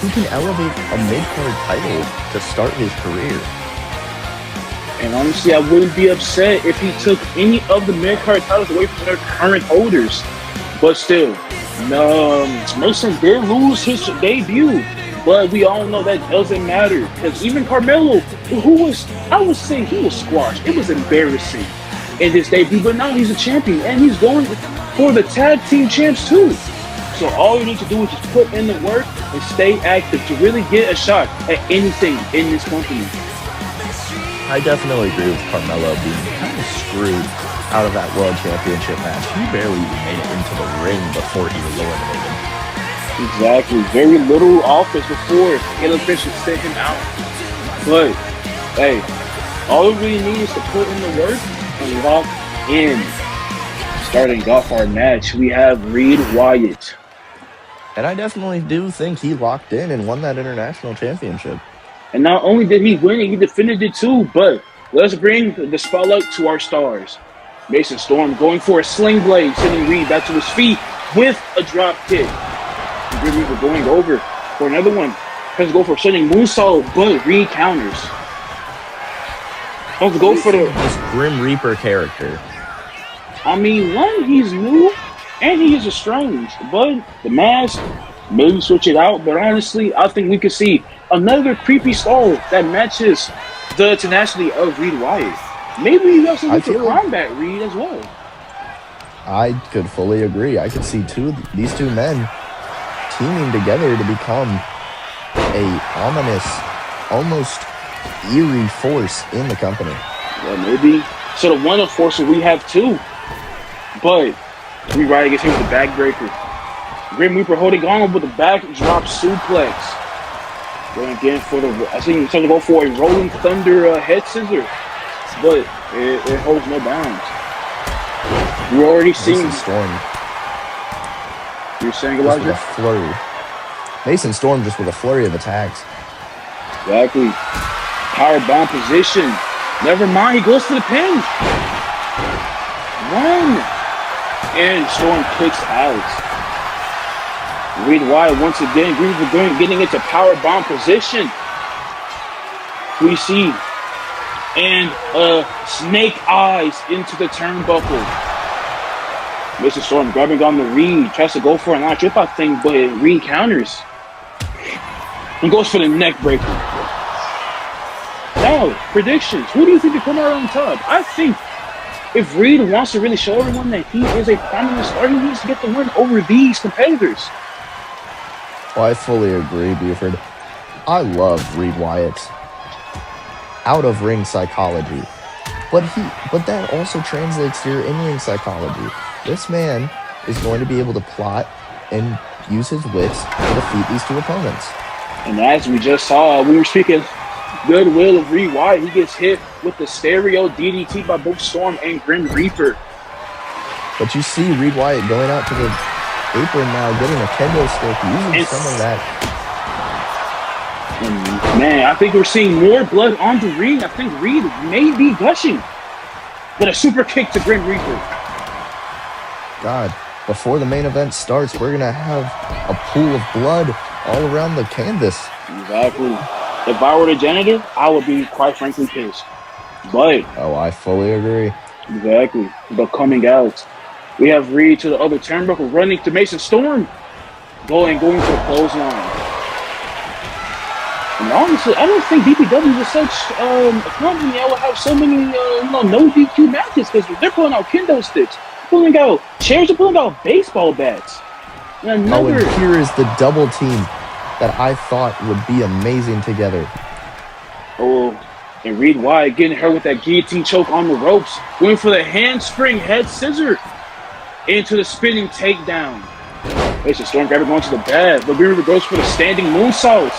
Speaker 2: who can elevate a mid-card title to start his career.
Speaker 1: And honestly, I wouldn't be upset if he took any of the mid-card titles away from their current holders. But still, Mason did lose his debut. But we all know that doesn't matter. Because even Carmelo, I would say he was squashed. It was embarrassing in his debut. But now he's a champion. And he's going for the tag team champs too. So all you need to do is just put in the work and stay active to really get a shot at anything in this company.
Speaker 2: I definitely agree with Carmelo being kind of screwed out of that World Championship match. He barely even made it into the ring before he was eliminated.
Speaker 1: Exactly. Very little offense before Caleb Christian sent him out. But, hey, all we really need is to put in the work and lock in. Starting off our match, we have Reed Wyatt.
Speaker 2: And I definitely do think he locked in and won that international championship.
Speaker 1: And not only did he win it, he defended it too. But let's bring the spotlight to our stars. Mason Storm going for a sling blade, sending Reed back to his feet with a drop kick. Grim Reaper going over for another one. Tries to go for sending moonsault, but Reed counters. Tries to go for
Speaker 2: this Grim Reaper character.
Speaker 1: I mean, one, he's new, and he is estranged. But the mask, maybe switch it out. But honestly, I think we could see another creepy star that matches the tenacity of Reed Wyatt. Maybe he also needs to combat Reed as well.
Speaker 2: I could fully agree. I could see these two men teaming together to become a ominous, almost eerie force in the company.
Speaker 1: Well, maybe. So the one enforcer we have two. But Reed Wyatt gets hit with a backbreaker. Grim Reaper holding on with a backdrop suplex. Going again for I think he's trying to go for a Rolling Thunder head scissor. But it holds no bounds. We're already seeing
Speaker 2: Storm.
Speaker 1: You're saying, Elijah?
Speaker 2: With a flurry. Mason Storm just with a flurry of attacks.
Speaker 1: Exactly. Power bomb position. Never mind. He goes for the pin. One. And Storm kicks out. Reed Wyatt once again. Getting into power bomb position. We see. And snake eyes into the turnbuckle. Mr. Storm grabbing on the Reed, tries to go for a non trip out thing, but Reed counters and goes for the neck breaker. Now, predictions. Who do you think will come out on top? I think if Reed wants to really show everyone that he is a prominent star, he needs to get the win over these competitors.
Speaker 2: Well, I fully agree, Buford. I love Reed Wyatt's out-of-ring psychology. But that also translates to your in-ring psychology. This man is going to be able to plot and use his wits to defeat these two opponents.
Speaker 1: And as we just saw, we were speaking goodwill of Reed Wyatt. He gets hit with the stereo DDT by both Storm and Grim Reaper.
Speaker 2: But you see Reed Wyatt going out to the apron now, getting a kendo stick, using some of that.
Speaker 1: And man, I think we're seeing more blood on the ring. I think Reed may be gushing. But a super kick to Grim Reaper.
Speaker 2: God, before the main event starts, we're going to have a pool of blood all around the canvas.
Speaker 1: Exactly. If I were the janitor, I would be quite frankly pissed. But
Speaker 2: oh, I fully agree.
Speaker 1: Exactly. But coming out, we have Reed to the other turnbuckle, running to Mason Storm, going to a clothesline. And honestly, I don't think BPW is such a company that will have so many no DQ matches, because they're pulling out kendo sticks, pulling out chairs, they're pulling out baseball bats.
Speaker 2: And here is the double team that I thought would be amazing together.
Speaker 1: Oh, and Reed Wyatt getting her with that guillotine choke on the ropes, going for the handspring head scissor into the spinning takedown. It's a Storm grabber going to the bed, but Reed goes for the standing moonsault.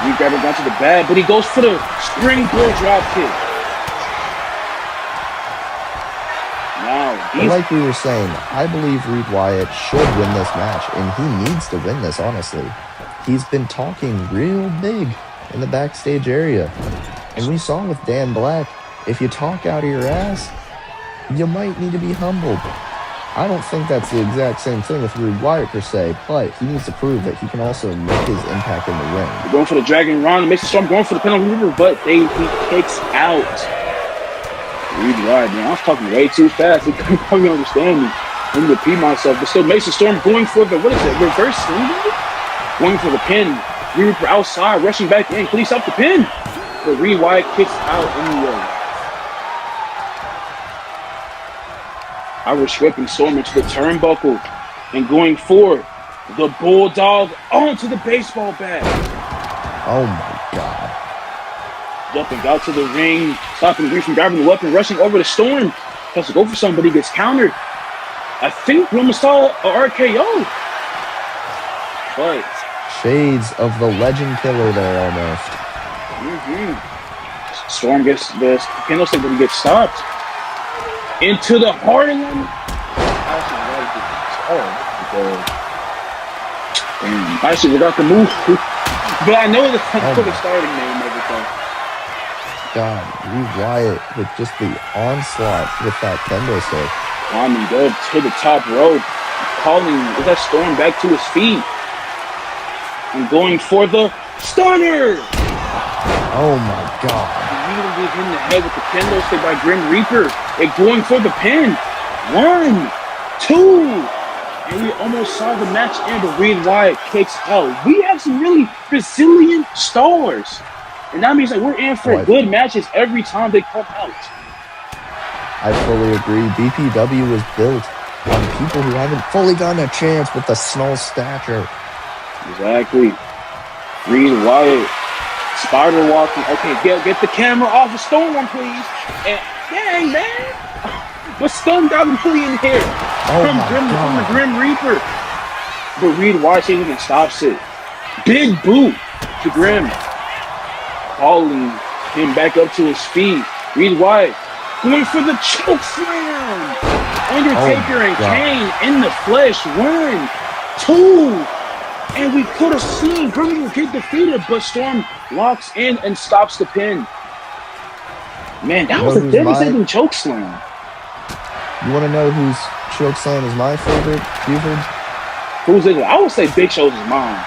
Speaker 1: Reed grabber going to the bed, but he goes for the springboard drop kick.
Speaker 2: But like we were saying, I believe Reed Wyatt should win this match, and he needs to win this, honestly. He's been talking real big in the backstage area. And we saw with Dan Black, if you talk out of your ass, you might need to be humbled. I don't think that's the exact same thing with Reed Wyatt per se, but he needs to prove that he can also make his impact in the ring.
Speaker 1: They're going for the Dragon Ron, Mason Storm going for the penalty river, but he kicks out. Reed Wyatt, man, I was talking way too fast. He couldn't probably understand me. I need to repeat myself. But still, Mason Storm going for the, reverse sling? Going for the pin. Reed Reaper outside, rushing back in. Can he stop the pin? But Reed Wyatt kicks out anyway. Irish whipping Storm into the turnbuckle and going for the Bulldog onto the baseball bat.
Speaker 2: Oh my God.
Speaker 1: Jumping out to the ring, stopping Reed from grabbing the weapon, rushing over the Storm. Has to go for somebody, gets countered. I think we almost saw a RKO. But
Speaker 2: shades of the legend killer there almost.
Speaker 1: Storm gets the kendo stick, but he gets stopped. Into the heart of him. I actually forgot the move. But I know the starting name of it though.
Speaker 2: God, Reed Wyatt with just the onslaught with that kendo stick.
Speaker 1: Climbing up to the top rope, calling that Storm back to his feet. And going for the stunner.
Speaker 2: Oh my God.
Speaker 1: Immediately hit in the head with the kendo stick by Grim Reaper. And going for the pin. 1, 2. And we almost saw the match end, but Reed Wyatt kicks out. We have some really resilient stars. And that means that we're in for good matches every time they come out.
Speaker 2: I fully agree. BPW was built on people who haven't fully gotten a chance with the small stature.
Speaker 1: Exactly. Reed Wyatt, spider walking. Okay, get the camera off of Storm, please. And dang, man. But Stun got him fully in here. From the Grim Reaper. But Reed Wyatt says he can stop it. Big boot to Grim. Calling him back up to his feet. Reed Wyatt going for the choke slam. Undertaker and Kane in the flesh. 1, 2. And we could have seen Grim get defeated, but Storm locks in and stops the pin. Man, that was a devastating choke slam.
Speaker 2: You want to know whose choke slam is my favorite, Buford?
Speaker 1: Who's it? I would say Big Show's is mine.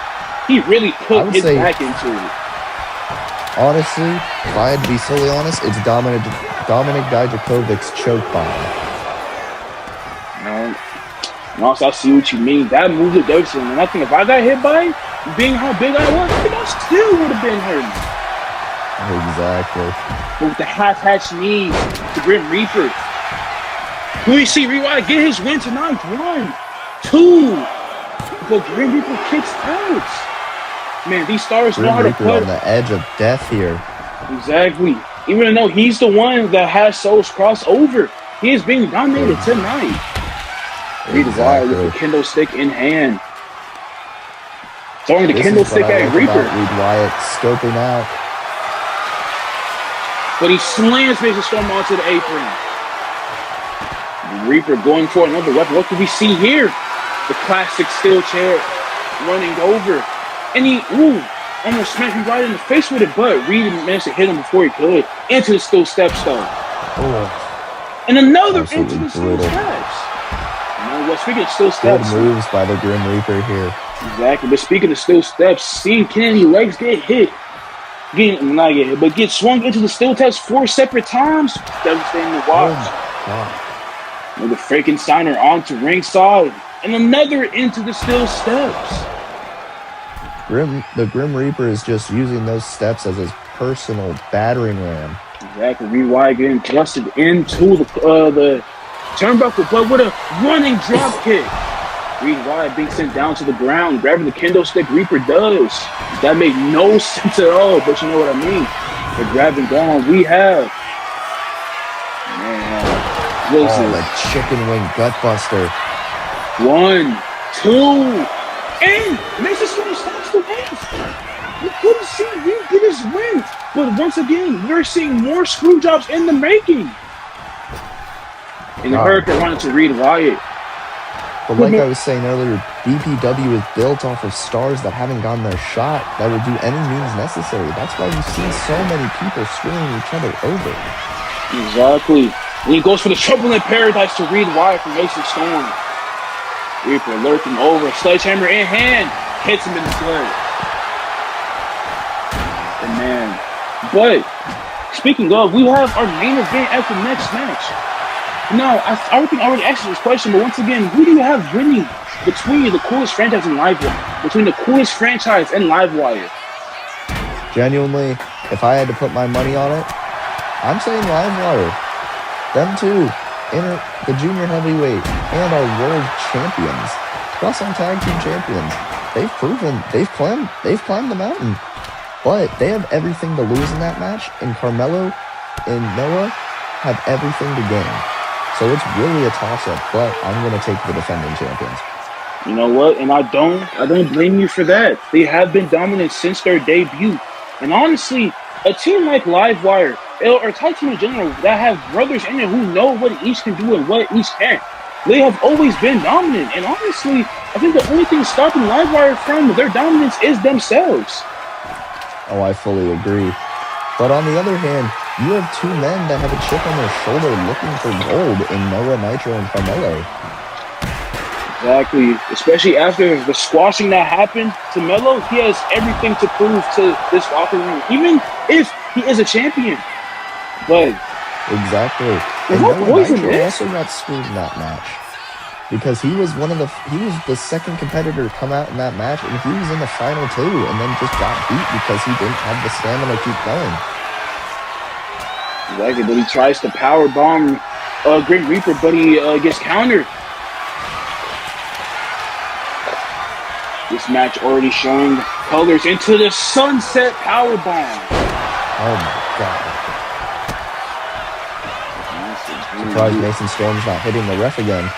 Speaker 1: He really put his back into it.
Speaker 2: Honestly, if I had to be fully honest, it's Dominik Dijakovic's choke bomb.
Speaker 1: And also, I see what you mean. That move to Davidson, and I think if I got hit by it, being how big I was, I think I still would have been hurt.
Speaker 2: Exactly.
Speaker 1: But with the half-hatch knees, the Grim Reaper. We see Rewire get his win tonight. 1, 2. But Grim Reaper kicks out. Man, these stars know how to put
Speaker 2: on the edge of death here.
Speaker 1: Exactly. Even though he's the one that has Souls cross over, he is being dominated tonight. Rewire with the kendo stick in hand. Throwing the kendo stick at Reaper.
Speaker 2: Reed Wyatt scoping out.
Speaker 1: But he slams Mason Storm onto the apron. Reaper going for another weapon. What do we see here? The classic steel chair running over. And he, almost smacked him right in the face with it, but Reed managed to hit him before he could. Into the steel steps, though. And another into the steel steps. You know what? Speaking of steel steps.
Speaker 2: Good moves by the Grim Reaper here.
Speaker 1: Exactly. But speaking of steel steps, seeing Kennedy legs get hit. Get swung into the steel steps 4 separate times. Devastating to watch. The Frankensteiner onto ringside. And another into the steel steps.
Speaker 2: The Grim Reaper is just using those steps as his personal battering ram.
Speaker 1: Exactly. Rewire getting thrusted into the turnbuckle, but with a running drop kick. Rewire being sent down to the ground, grabbing the kendo stick. Reaper does. That made no sense at all, but you know what I mean. The grab and gone. We have. Man.
Speaker 2: The chicken wing gutbuster.
Speaker 1: 1, 2. And Mason Storm stops the win. We couldn't see Reed get his win. But once again, we're seeing more screw jobs in the making. And the Hurricane wanted to Reed Wyatt.
Speaker 2: But like I was saying earlier, BPW is built off of stars that haven't gotten their shot, that would do any means necessary. That's why we've seen so many people screwing each other over.
Speaker 1: Exactly. And he goes for the Trouble in Paradise to Reed Wyatt from Mason Storm. Reaper lurking over, sledgehammer in hand, hits him in the gut. And man, but speaking of, we have our main event at the next match. Now, I think I already asked you this question, but once again, who do you have winning between the coolest franchise and Livewire? Between the coolest franchise and Livewire?
Speaker 2: Genuinely, if I had to put my money on it, I'm saying Livewire. Them two. The junior heavyweight and our world champions, plus our tag team champions. They've proven they've climbed the mountain, but they have everything to lose in that match. And Carmelo and Noah have everything to gain. So it's really a toss-up. But I'm going to take the defending champions.
Speaker 1: You know what? And I don't blame you for that. They have been dominant since their debut. And honestly, a team like Livewire, or tag team in general, that have brothers in it who know what each can do and what each can't, they have always been dominant. And honestly, I think the only thing stopping Livewire from their dominance is themselves.
Speaker 2: Oh, I fully agree. But on the other hand, you have two men that have a chip on their shoulder looking for gold in Noah, Nitro, and Carmelo.
Speaker 1: Exactly. Especially after the squashing that happened to Melo, he has everything to prove to this locker room, even if he is a champion. But
Speaker 2: exactly. And Noah Nitro also got screwed in that match because he was the second competitor to come out in that match, and he was in the final two, and then just got beat because he didn't have the stamina to keep going.
Speaker 1: Exactly, but he tries to power bomb Grim Reaper, but he gets countered. This match already showing colors into the sunset power bomb.
Speaker 2: Oh my god. Surprised Mason Storm's not hitting the ref again.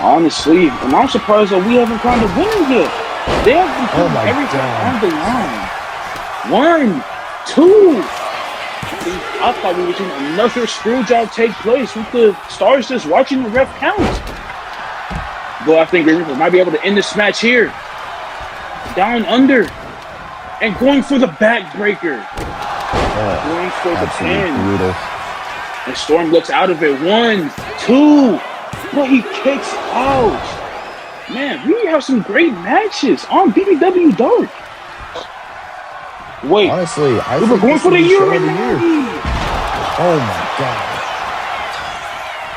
Speaker 1: Honestly, and I'm surprised that we haven't found a winner yet. They have been putting everything on the line. 1, 2. I thought we were seeing another screw job take place with the stars just watching the ref count. But I think Reaper might be able to end this match here. Down under. And going for the backbreaker. Going for the pin.
Speaker 2: Brutal.
Speaker 1: And Storm looks out of it. 1, 2. But he kicks out. Man, we have some great matches on BPW Dark. Wait.
Speaker 2: Honestly, I
Speaker 1: think we're going for the Illuminati.
Speaker 2: Oh my god.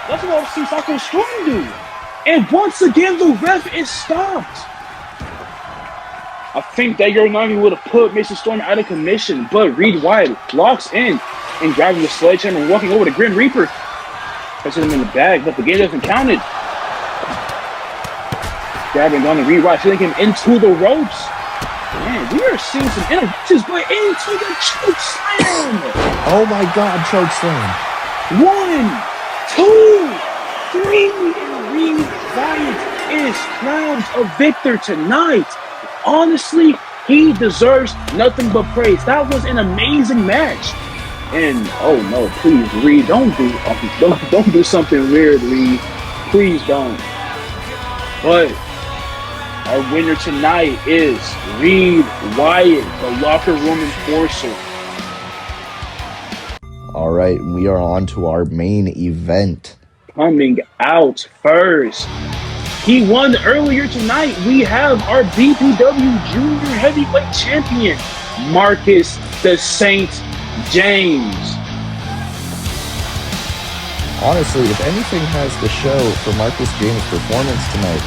Speaker 1: That's what I've seen Sako Storm do. And once again, the ref is stopped. I think that Uranagi would have put Mason Storm out of commission, but Reed Wyatt locks in and grabbing the sledgehammer and walking over to Grim Reaper. Puts him in the bag, but the game doesn't count it. Grabbing on the Reed Wyatt, filling him into the ropes. Man, we are seeing some interruptions, but into the choke slam.
Speaker 2: Oh my God, choke slam.
Speaker 1: 1, 2, 3, and Reed Wyatt is crowned a victor tonight. Honestly, he deserves nothing but praise. That was an amazing match. And oh no, please, Reed, don't do something weird, Reed. Please don't. But our winner tonight is Reed Wyatt, the locker room enforcer.
Speaker 2: All right, we are on to our main event.
Speaker 1: Coming out first. He won earlier tonight. We have our BPW Junior Heavyweight Champion, Marcus the Saint James.
Speaker 2: Honestly, if anything has to show for Marcus James' performance tonight,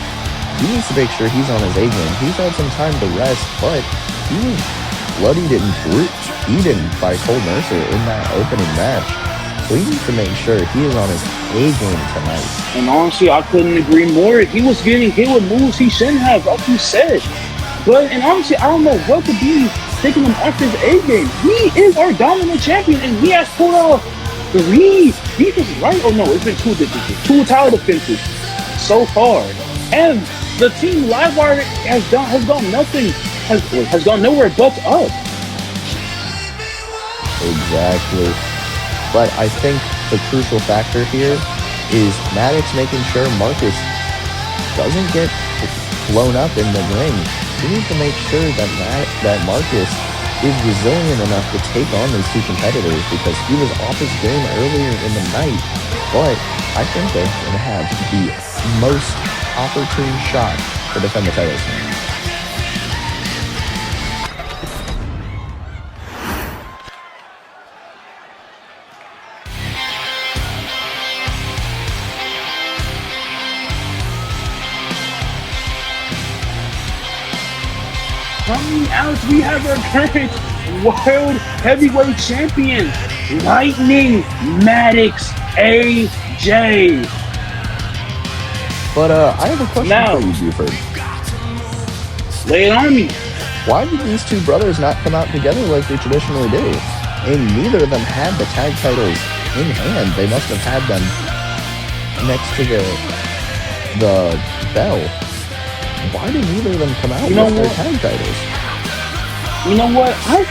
Speaker 2: he needs to make sure he's on his A game. He's had some time to rest, but he was bloodied and eaten by Cole Mercer in that opening match. So he needs to make sure he is on his A game tonight.
Speaker 1: And honestly, I couldn't agree more. He was getting hit with moves he shouldn't have, like you said. And honestly, I don't know what could be taking him off his A game. He is our dominant champion, and he has pulled off 3 defenses, right? Oh no, it's been 2 defenses, 2 title defenses so far. And the team Livewire has gone nowhere but up.
Speaker 2: Exactly. But I think the crucial factor here is Maddox making sure Marcus doesn't get blown up in the ring. We need to make sure that Marcus is resilient enough to take on these 2 competitors, because he was off his game earlier in the night. But I think they're going to have the most opportune shot to defend the titles.
Speaker 1: Coming out, we have our current World Heavyweight Champion, Lightning Maddox AJ.
Speaker 2: But I have a question for you, Buford.
Speaker 1: Lay it on me.
Speaker 2: Why did these 2 brothers not come out together like they traditionally do? And neither of them had the tag titles in hand. They must have had them next to the bell. Why did neither of them come out with their tag titles?
Speaker 1: You know what? I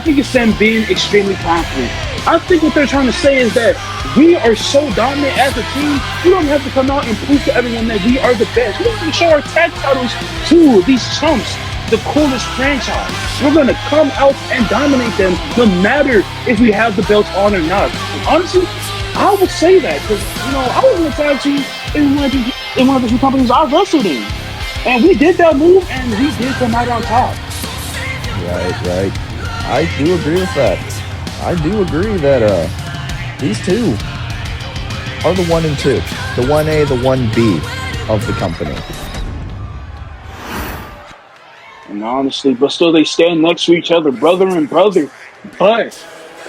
Speaker 1: think it's them being extremely confident. I think what they're trying to say is that we are so dominant as a team, we don't have to come out and prove to everyone that we are the best. We don't have to show our tag titles to these chumps, the coolest franchise. We're going to come out and dominate them no matter if we have the belts on or not. And honestly, I would say that because, I was in a tag team in one of the 2 companies I wrestled in. And we did that move, and we did come out on top.
Speaker 2: Right. I do agree with that. I do agree that these 2 are the 1 and 2. The 1A, the 1B of the company.
Speaker 1: And honestly, but still they stand next to each other, brother and brother. But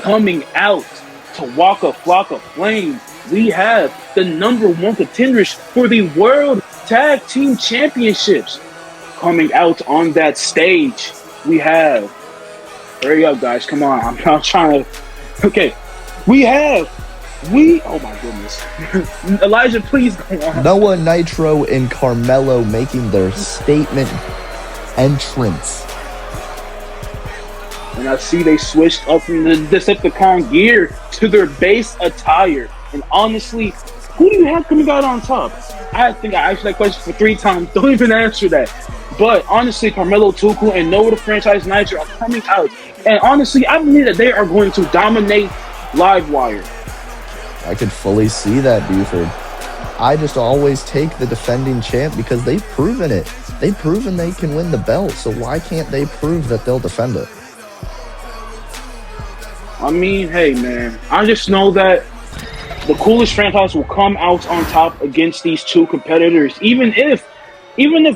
Speaker 1: coming out to walk a flock of flame, we have the #1 contenders for the World Tag Team Championships. Coming out on that stage, we have... Hurry up, guys. Come on. I'm not trying to... Okay. Oh, my goodness. Elijah, please go on.
Speaker 2: Noah Nitro and Carmelo making their statement entrance.
Speaker 1: And I see they switched up from the Decepticon gear to their base attire. And honestly, who do you have coming out on top? I think I asked that question for 3 times. Don't even answer that. But honestly, Carmelo Tuku and Noah the Franchise Nitro are coming out. And honestly, I believe that they are going to dominate Livewire.
Speaker 2: I could fully see that, Buford. I just always take the defending champ because they've proven it. They've proven they can win the belt, so why can't they prove that they'll defend it?
Speaker 1: I mean, hey, man. I just know that the coolest franchise will come out on top against these two competitors, even if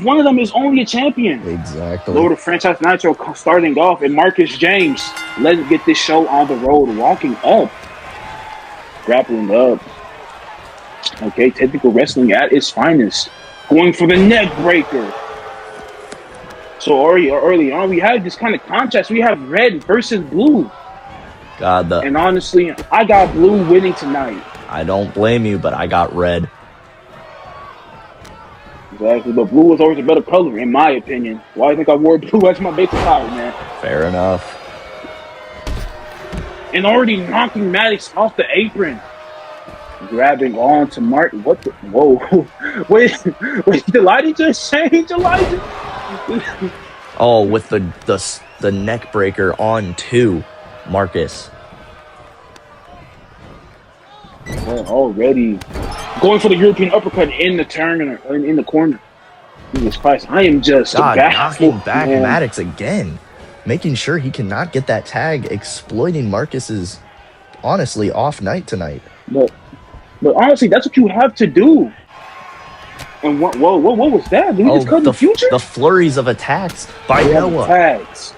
Speaker 1: one of them is only a champion.
Speaker 2: Exactly.
Speaker 1: Lord of Franchise Nitro starting off, and Marcus James, let's get this show on the road, walking up, grappling up. Okay, technical wrestling at its finest, going for the neck breaker. So early on, we have this kind of contrast. We have red versus blue.
Speaker 2: God,
Speaker 1: and honestly, I got blue winning tonight.
Speaker 2: I don't blame you, but I got red.
Speaker 1: Exactly, but blue was always a better color, in my opinion. Why do you think I wore blue as my basic color, man?
Speaker 2: Fair enough.
Speaker 1: And already knocking Maddox off the apron. Grabbing on to Martin. What the? Whoa. Wait, did Elijah just change, Elijah?
Speaker 2: Oh, with the neck breaker on to Marcus.
Speaker 1: Well, already going for the European uppercut in the turn in the corner. Jesus Christ, I am just
Speaker 2: knocking back Maddox again, making sure he cannot get that tag, exploiting Marcus's honestly off night tonight.
Speaker 1: But honestly, that's what you have to do. And what was that? Did we just cut the future?
Speaker 2: The flurries of attacks by Noah.
Speaker 1: Attacks.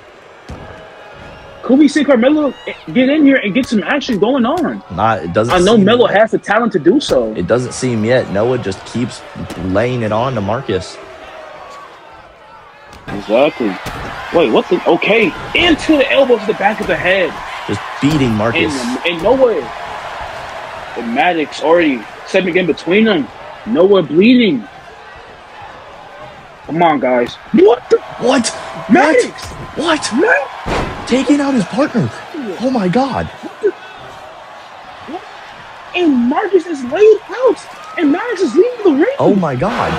Speaker 1: Could we see Carmelo get in here and get some action going on?
Speaker 2: It doesn't.
Speaker 1: I know Melo has the talent to do so.
Speaker 2: It doesn't seem yet. Noah just keeps laying it on to Marcus.
Speaker 1: Exactly. Wait, what the? Okay, into the elbow to the back of the head.
Speaker 2: Just beating Marcus.
Speaker 1: And Noah. And Maddox already stepping in between them. Noah bleeding. Come on, guys. What the?
Speaker 2: What?
Speaker 1: Maddox!
Speaker 2: What? Taking out his partner. Oh my God.
Speaker 1: And Marcus is laid out. And Maddox is leaving the ring.
Speaker 2: Oh my God.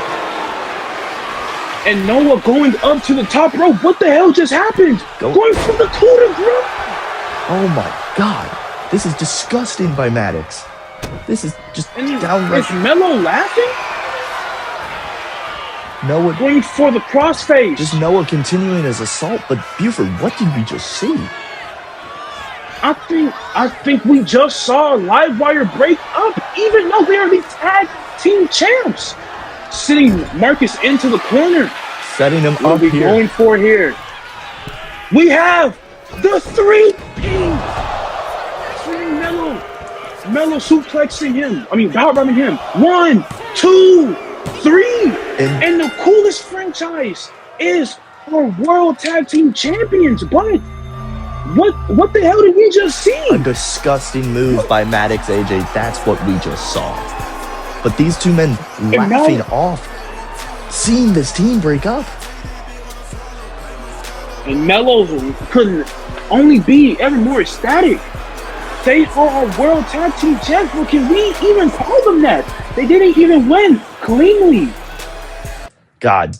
Speaker 1: And Noah going up to the top rope. What the hell just happened? Going for the coup de grace.
Speaker 2: Oh my God. This is disgusting by Maddox. This is just downright.
Speaker 1: Is Melo laughing?
Speaker 2: Noah
Speaker 1: going for the crossface.
Speaker 2: Just Noah continuing his assault, but Buford, what did we just see?
Speaker 1: I think we just saw Livewire break up, even though they are the tag team champs. Sitting Marcus into the corner.
Speaker 2: Setting him up here.
Speaker 1: Going for here. We have the 3-P. Melo suplexing him. Power bombing him. 1, 2, 3. And the coolest franchise is our World Tag Team Champions. But what the hell did we just see?
Speaker 2: A disgusting move by Maddox AJ. That's what we just saw. But these two men laughing off, seeing this team break up.
Speaker 1: And Melo couldn't only be ever more ecstatic. They are our World Tag Team Champs, but can we even call them that? They didn't even win cleanly.
Speaker 2: God,